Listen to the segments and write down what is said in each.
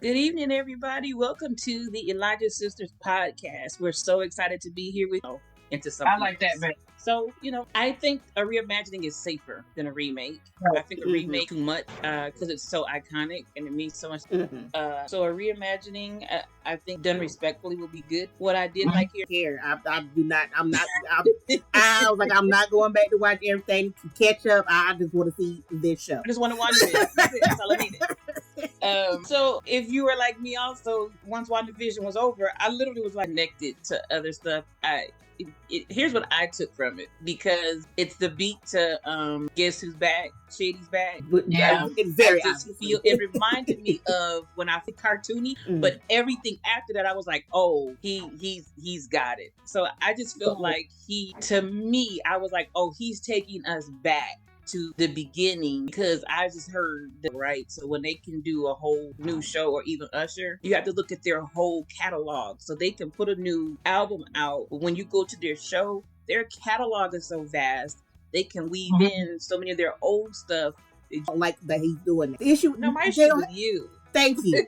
Good evening, everybody. Welcome to the Elijah Sisters podcast. We're so excited to be here with you into something. I like that, man. So, I think a reimagining is safer than a remake. I think a remake too much because it's so iconic and it means so much. So a reimagining, I think done respectfully will be good. What I did like here, I do not. I'm not. I was like, I'm not going back to watch everything to catch up. I just want to see this show. I just want to watch this. That's all I needed. So if you were like me, also once WandaVision was over, I literally was like connected to other stuff. Here's what I took from it, because it's the beat to Guess Who's Back, Shady's Back. Yeah, it's very feel it reminded me of when I think cartoony, but everything after that I was like, oh, he's got it. So I just felt like to me, I was like, oh, he's taking us back to the beginning, because I just heard that, right? So when they can do a whole new show, or even Usher, you have to look at their whole catalog. So they can put a new album out, but when you go to their show, their catalog is so vast, they can weave in so many of their old stuff. I don't like that he's doing it. The issue, my issue with you. Thank you.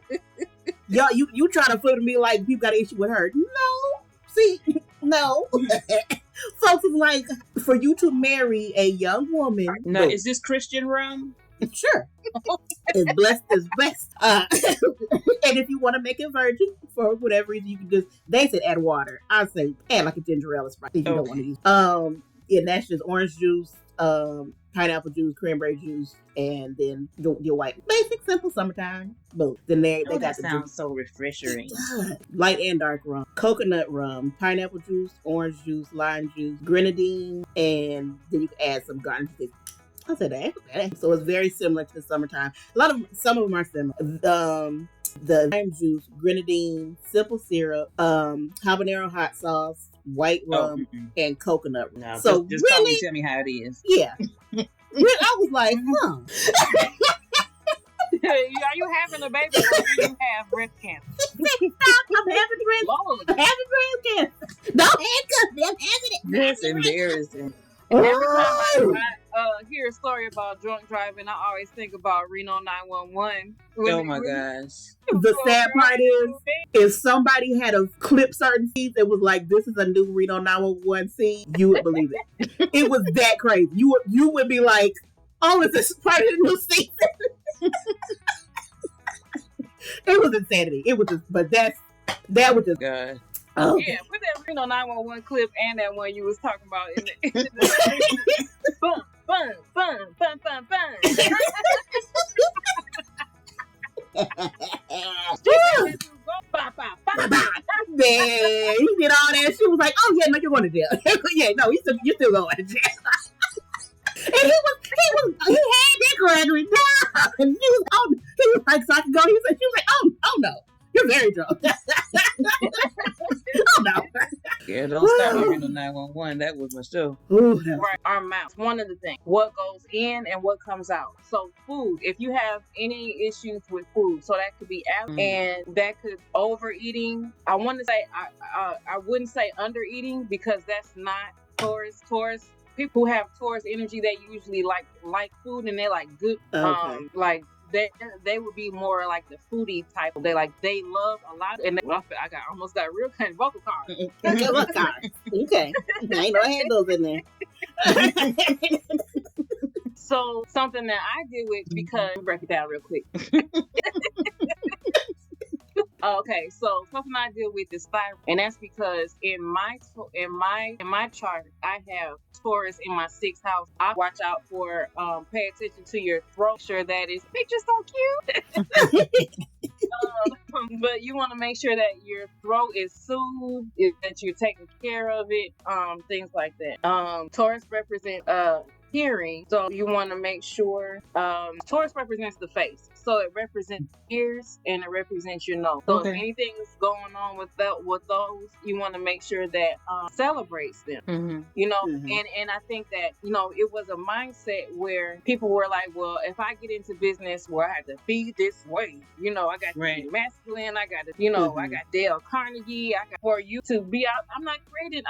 Yo, you trying to flip me like people got an issue with her. No. See, no. Folks is like, for you to marry a young woman. No, is this Christian rum? Sure. It's blessed is best. And if you want to make it virgin for whatever reason, you can just, they said add water. I say add like a ginger ale Sprite if you don't want to use. And that's just orange juice, pineapple juice, cranberry juice, and then your white. Basic, simple summertime. Boom. Then they got that the sounds juice. so refreshing. Light and dark rum, coconut rum, pineapple juice, orange juice, lime juice, grenadine, and then you can add some garnish. I said that. So it's very similar to the summertime. Some of them are similar. The lime juice, grenadine, simple syrup, habanero hot sauce, white rum, and coconut rum. No, so just really, tell me how it is. Yeah. I was like, huh. Are you having a baby, or do you have breast cancer? I'm having breast cancer. Don't handcuff me. I'm having it. That's embarrassing. Every time I hear a story about drunk driving, I always think about Reno 911. Oh my gosh. The sad part is, if somebody had a clip certain scenes that was like, this is a new Reno 911 scene, you would believe it. It was that crazy. You would be like, oh, is this part of the new season? It was insanity. It was just, but that was just. God. Oh. Yeah, put that Reno 911 clip and that one you was talking about in the fun. Man, he did all that. She was like, "Oh yeah, no, you're going to jail." Yeah, no, you're still going to jail. And he had that Gregory down. And he was like, so I can go. She was like, oh no, you're very drunk. Oh no. Yeah, don't start with the 911. That was my show. Right, our mouth. One of the things, what goes in and what comes out. So food, if you have any issues with food, so that could be and that could overeating. I want to say I wouldn't say undereating, because that's not Taurus. People who have Taurus energy, they usually like food, and they're like good, like they would be more like the foodie type. They love a lot, and I almost got real kind of vocal cards. Okay, I ain't know I had those in there. So something that I deal with, because break it down real quick. Okay, so something I deal with is thyroid, and that's because in my chart I have Taurus in my 6th house. I watch out for pay attention to your throat. Sure, that is picture's so cute. But you want to make sure that your throat is soothed, that you're taking care of it, things like that. Taurus represents hearing, so you want to make sure Taurus represents the face, so it represents ears and it represents your nose. So if anything's going on with those, you want to make sure that celebrates them. And I think that it was a mindset where people were like, well, if I get into business where I have to be this way, I got to be masculine, I got to I got Dale Carnegie, I got for you to be out. I'm not creating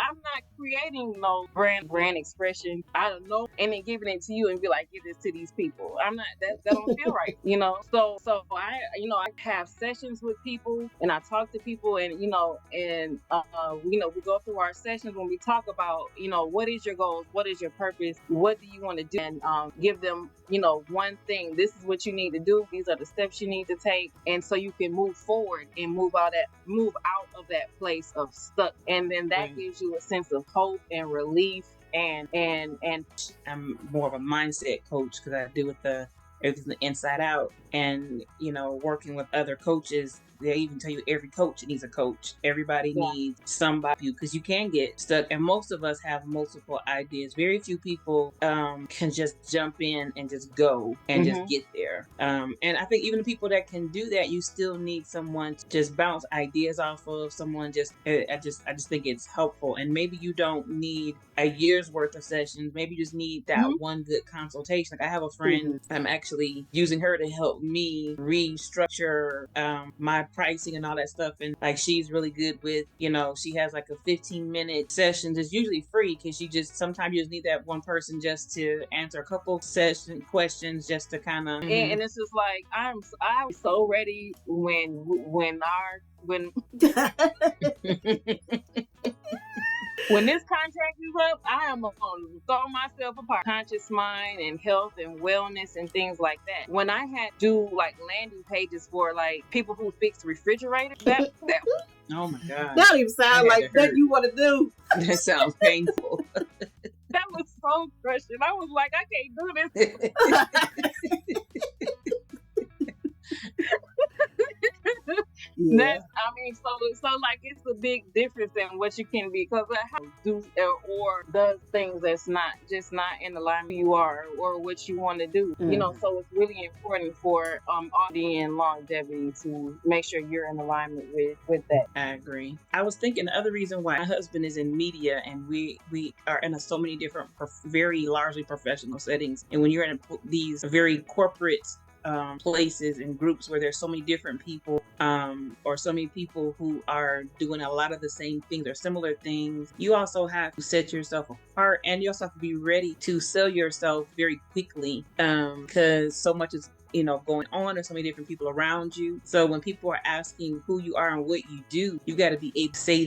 no brand expression. I don't know. And then giving it to you and be like, give this to these people. I'm not, that don't feel right, I have sessions with people, and I talk to people, and we go through our sessions when we talk about, what is your goals, what is your purpose, what do you want to do, and give them, one thing. This is what you need to do. These are the steps you need to take, and so you can move forward and move out of that place of stuck, and then that gives you a sense of hope and relief. And I'm more of a mindset coach because I deal with everything inside out, and working with other coaches. They even tell you every coach needs a coach. Everybody needs somebody, because you can get stuck, and most of us have multiple ideas. Very few people can just jump in and just go and just get there. And I think even the people that can do that, you still need someone to just bounce ideas off of. Someone I just think it's helpful. And maybe you don't need a year's worth of sessions. Maybe you just need that one good consultation. Like I have a friend, I'm actually using her to help me restructure my pricing and all that stuff, and like she's really good with, she has like a 15-minute sessions. It's usually free because sometimes you just need that one person just to answer a couple session questions, just to kind of and it's just like I'm so ready when when this contract is up, I am going to throw myself apart. Conscious mind and health and wellness and things like that. When I had to do like landing pages for like people who fix refrigerators, that oh my God, that don't even sound like that you want to do. That sounds painful. That was so crushing. I was like, I can't do this. So like it's a big difference in what you can be, because how do or does things that's not in alignment with you are or what you want to do. So it's really important for audit and longevity to make sure you're in alignment with that. I agree. I was thinking the other reason why my husband is in media, and we are in so many different very largely professional settings, and when you're in these very corporate places and groups where there's so many different people, or so many people who are doing a lot of the same things or similar things, you also have to set yourself apart, and you also have to be ready to sell yourself very quickly, because so much is going on. There's so many different people around you. So when people are asking who you are and what you do, you got to be able to say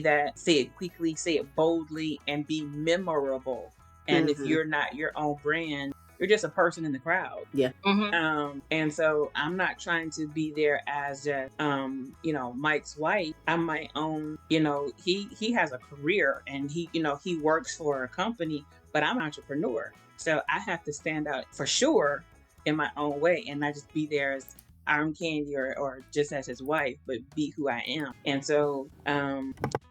it quickly, say it boldly, and be memorable. And if you're not your own brand, you're just a person in the crowd. Yeah. And so I'm not trying to be there as just, Mike's wife. I'm my own, he has a career, and he works for a company, but I'm an entrepreneur. So I have to stand out for sure in my own way, and not just be there as I'm Candy or just as his wife, but be who I am. And so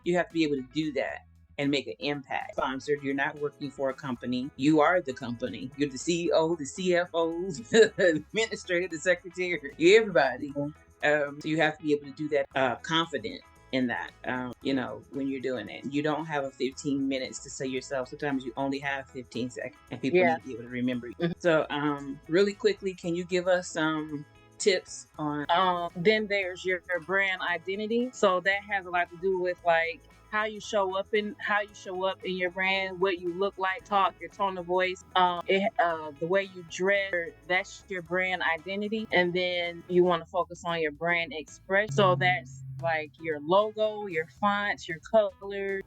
you have to be able to do that and make an impact. Sponsored, you're not working for a company. You are the company. You're the CEO, the CFO, the administrator, the secretary. You're everybody. So you have to be able to do that confident in that, when you're doing it. You don't have a 15 minutes to say yourself. Sometimes you only have 15 seconds, and people need to be able to remember you. So really quickly, can you give us some tips on... Then there's your brand identity. So that has a lot to do with like how you show up in your brand, what you look like, talk, your tone of voice, the way you dress. That's your brand identity. And then you want to focus on your brand expression. So that's like your logo, your fonts, your colors,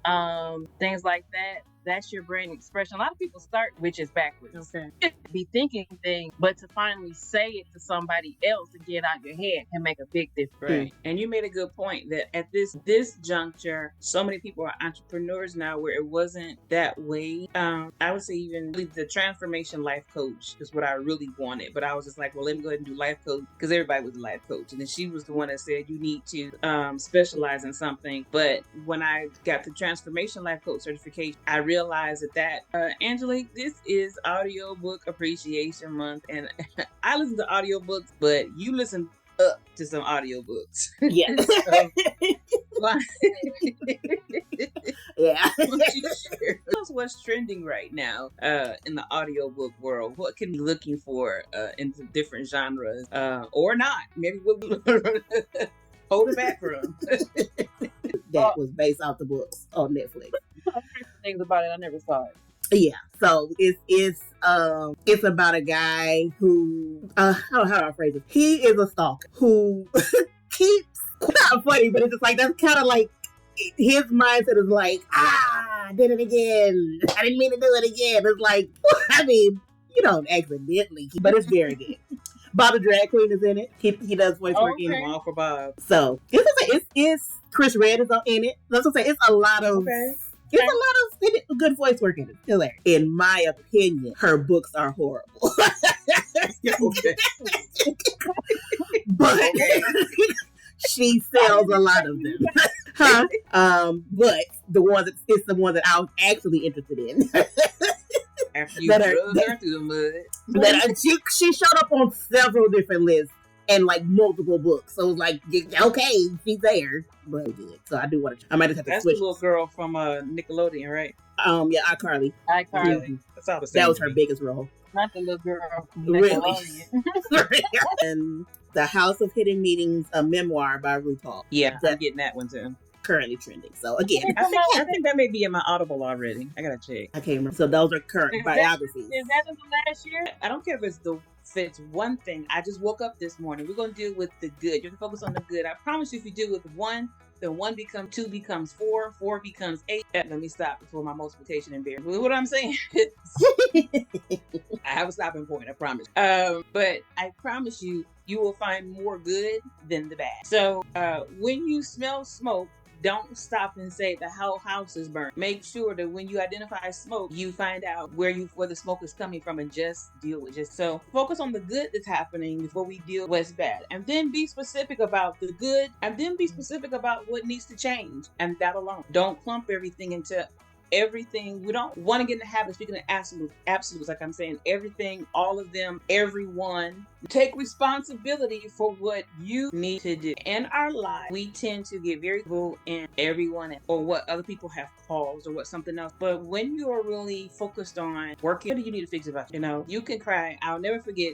things like that. That's your brand expression. A lot of people start which is backwards. Okay. Be thinking things, but to finally say it to somebody else to get out your head can make a big difference. Right. And you made a good point that at this juncture, so many people are entrepreneurs now where it wasn't that way. I would say even the transformation life coach is what I really wanted. But I was just like, well, let me go ahead and do life coach, because everybody was a life coach. And then she was the one that said you need to specialize in something. But when I got the transformation life coach certification, I realized that Angelique, this is audiobook appreciation month, and I listen to audiobooks, but you listen up to some audiobooks. Yeah. Yeah. Tell us what's trending right now in the audiobook world. What can we be looking for in the different genres, or not? Maybe we'll hold it back from. That was based off the books on Netflix. Things about it, I never saw it. Yeah. So it's about a guy who how do I phrase it? He is a stalker who keeps not funny, but it's just like that's kind of like his mindset is like, I did it again. I didn't mean to do it again. It's like, I mean, you don't accidentally, but it's very good. Bob the Drag Queen is in it. He does voice work in it. All for Bob. So it's Chris Red is in it. Let's just say it's a lot of it's a lot of good voice work in it. Still there. In my opinion, her books are horrible. Okay. But she sells a lot of them. Huh? But it's the one that I was actually interested in. After you drugged her through the mud. She showed up on several different lists and like multiple books. So it was like, okay, she's there. But so I do want to. I might just have to switch. That's the little girl from Nickelodeon, right? Yeah, iCarly. iCarly. That's all the same. That was her biggest role. Not the little girl from Really? Nickelodeon. And The House of Hidden Meetings, a memoir by Ruth Hall. Yeah, I'm getting that one too. Currently trending. So again, I think that may be in my Audible already. I gotta check. I can't remember. So those are current biographies. Is that in the last year? I don't care if it's one thing. I just woke up this morning. We're gonna deal with the good. You can focus on the good. I promise you, if you deal with one, then 1 becomes 2 becomes 4, 4 becomes 8. Let me stop before my multiplication embarrassment. What I'm saying is, I have a stopping point. I promise. But I promise you, you will find more good than the bad. So when you smell smoke, don't stop and say the whole house is burnt. Make sure that when you identify smoke, you find out where the smoke is coming from and just deal with it. So focus on the good that's happening before we deal with what's bad. And then be specific about the good, and then be specific about what needs to change. And that alone. Don't clump everything into everything. We don't want to get in the habit of speaking in absolutes, like I'm saying, everything, all of them, everyone. Take responsibility for what you need to do. In our lives, we tend to get very full in everyone or what other people have caused or what something else. But when you are really focused on working, what do you need to fix about you? You know, you can cry. I'll never forget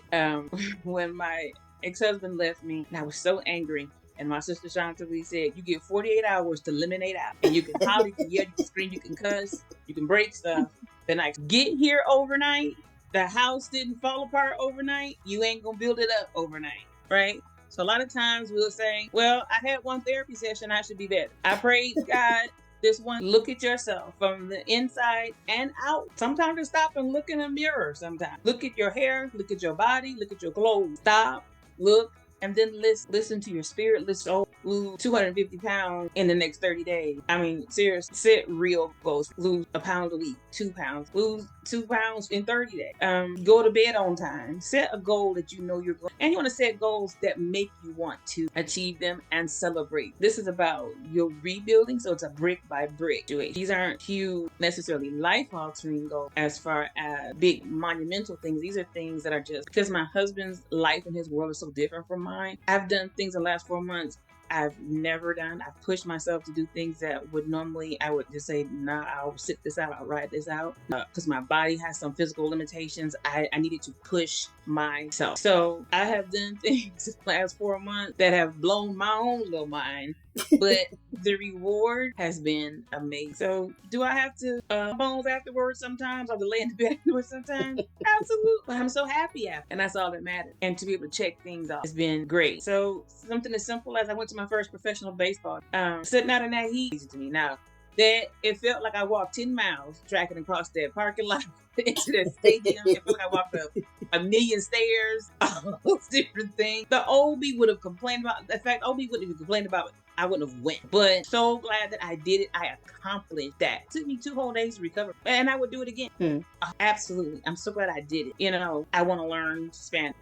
when my ex-husband left me and I was so angry. And my sister Chantalee said, you get 48 hours to eliminate out. And you can holler, you can yell, you can scream, you can cuss, you can break stuff. Then I get here overnight. The house didn't fall apart overnight. You ain't going to build it up overnight, right? So a lot of times we'll say, well, I had one therapy session. I should be better. I prayed to God this one. Look at yourself from the inside and out. Sometimes just stop and look in a mirror sometimes. Look at your hair, look at your body, look at your clothes. Stop, look. And then listen to your spirit. Listen, lose 250 pounds in the next 30 days. I mean, seriously, set real goals. Lose a pound a week, 2 pounds. Lose 2 pounds in 30 days. Go to bed on time. Set a goal that you know you're going. And you want to set goals that make you want to achieve them and celebrate. This is about your rebuilding. So it's a brick by brick. These aren't huge, necessarily life-altering goals as far as big monumental things. These are things that are just because my husband's life and his world is so different from mine. I've done things in the last 4 months I've never done. I've pushed myself to do things that would normally, I would just say, nah, I'll sit this out, I'll ride this out. Because my body has some physical limitations. I needed to push myself. So I have done things in the last 4 months that have blown my own little mind. But the reward has been amazing. So do I have to bones afterwards sometimes? Or to lay in the bed afterwards sometimes? Absolutely. But I'm so happy after. And that's all that matters. And to be able to check things off has been great. So something as simple as I went to my first professional baseball. Sitting out in that heat, easy to me now. That it felt like I walked 10 miles tracking across that parking lot into that stadium. It felt like I walked up a million stairs, all those different things. The OB would have complained about, in fact, OB wouldn't even complain about it. I wouldn't have went. But so glad that I did it. I accomplished that. It took me 2 whole days to recover. And I would do it again. Absolutely. I'm so glad I did it. You know, I want to learn Spanish.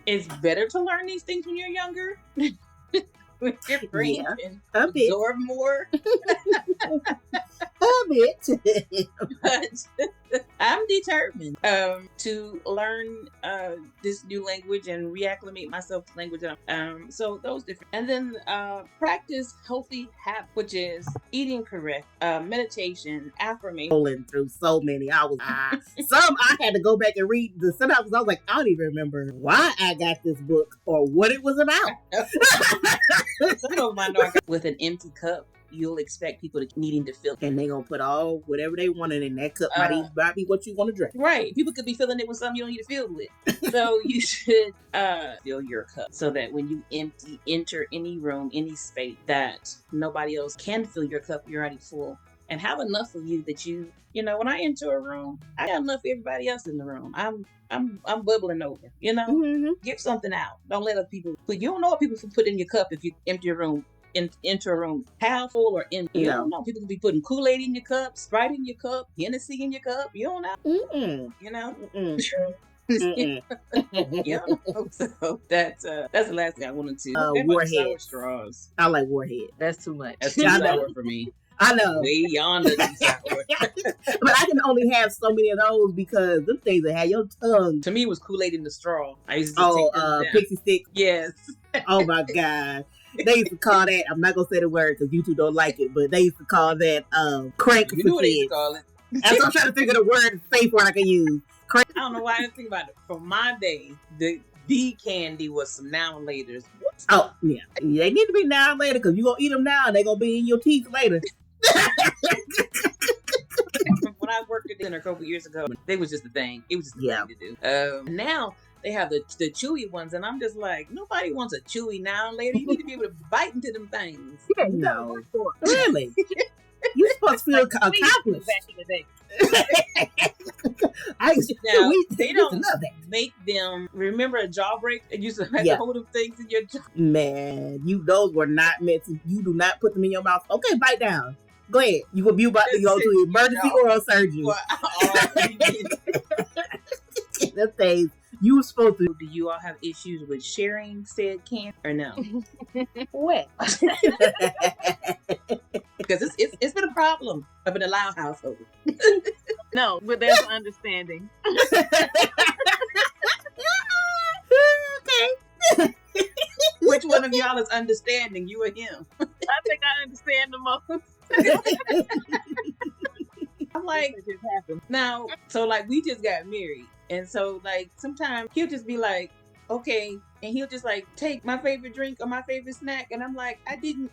It's better to learn these things when you're younger. With your brain and absorb more. A bit. But I'm determined to learn this new language and reacclimate myself to language. So those different. And then practice healthy habits, which is eating correct, meditation, affirmation. Rolling through so many. Some I had to go back and read the sometimes I was like, I don't even remember why I got this book or what it was about. Some of them I know I got with an empty cup. you'll expect people to needing to fill. And they gonna put all whatever they want in that cup. Might be what you want to drink. Right. People could be filling it with something you don't need to fill with. So you should fill your cup so that when you enter any room, any space, that nobody else can fill your cup. You're already full. And have enough of you that you know, when I enter a room, I got enough for everybody else in the room. I'm bubbling over, you know. Mm-hmm. Get something out. Don't let other people. But you don't know what people put in your cup if you empty your room. Enter a room half full or empty. You don't know. People could be putting Kool-Aid in your cup, Sprite in your cup, Hennessy in your cup. You don't know. Mm-mm. You know. Mm-mm. Yeah. So that's the last thing I wanted to. Warhead straws. I like Warhead. That's too much. That's too sour for me. I know. Way yonder too sour. But I can only have so many of those because them things that have your tongue. To me, it was Kool-Aid in the straw. I used to take them down. Pixie stick. Yes. Oh my God. They used to call that, I'm not gonna say the word because you two don't like it, but they used to call that crank. You know what they used to call it. That's what I'm trying to figure the word, safe word I can use. Crank. I don't know why I didn't think about it. From my day, the candy was some now and laters. Oh yeah, they need to be now and later because you gonna eat them now and they gonna be in your teeth later. When I worked at dinner a couple years ago, they was just a thing. It was just a thing to do. Now they have the chewy ones, and I'm just like, nobody wants a chewy now and later. You need to be able to bite into them things. Yeah, no, really. You're supposed to feel accomplished. Back in the day. They don't make them. Remember a jawbreak? And you used to have to hold them things in your jaw. Man, those were not meant to. You do not put them in your mouth. Okay, bite down. Go ahead. You about to go to emergency oral surgery. The things you were supposed to. Do you all have issues with sharing said candy or no? What? Because it's been a problem up in the Loud household. No, but there's understanding. Okay. Which one of y'all is understanding, you or him? I think I understand the most. I'm like, now, so like we just got married, and so like sometimes he'll just be like, okay, and he'll just like take my favorite drink or my favorite snack, and I'm like, I didn't.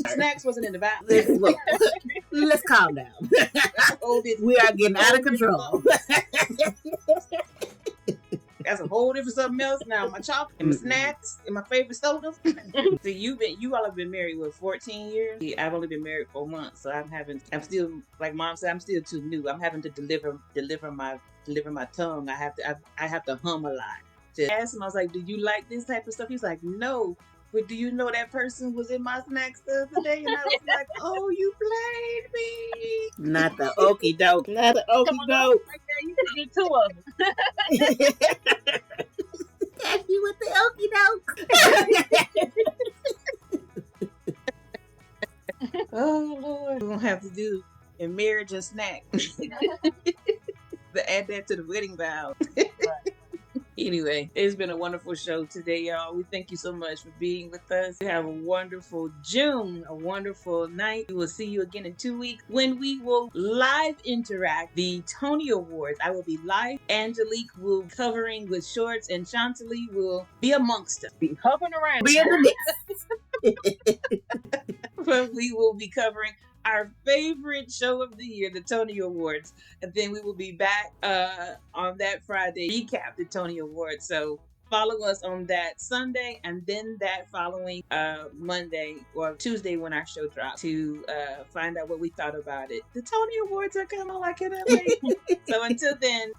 Snacks wasn't in the bag. Look, let's calm down. We are getting out of control. That's a whole different something else now. My chocolate and my snacks and my favorite sodas. So you all have been married with 14 years. Yeah, I've only been married 4 months, so I'm still, like Mom said, I'm still too new. I'm having to deliver my tongue. I have to hum a lot. To ask him, I was like, do you like this type of stuff? He's like, no. But do you know that person was in my snacks the other day? And I was like, oh, you played me. Not the okie doke. Not the okie doke. You can get 2 of them. Catch you with the okie doke. Oh, Lord. We're going to have to do in marriage and snack. To add that to the wedding vows. Right. Anyway, it's been a wonderful show today, y'all. We thank you so much for being with us. Have a wonderful June, a wonderful night. We will see you again in 2 weeks when we will live interact the Tony Awards. I will be live. Angelique will be covering with shorts, and Chantilly will be amongst us. Be hovering around. Be in the mix. But we will be covering our favorite show of the year, the Tony Awards. And then we will be back on that Friday, recap the Tony Awards. So follow us on that Sunday and then that following Monday or Tuesday when our show drops to find out what we thought about it. The Tony Awards are coming, I cannot wait. So until then,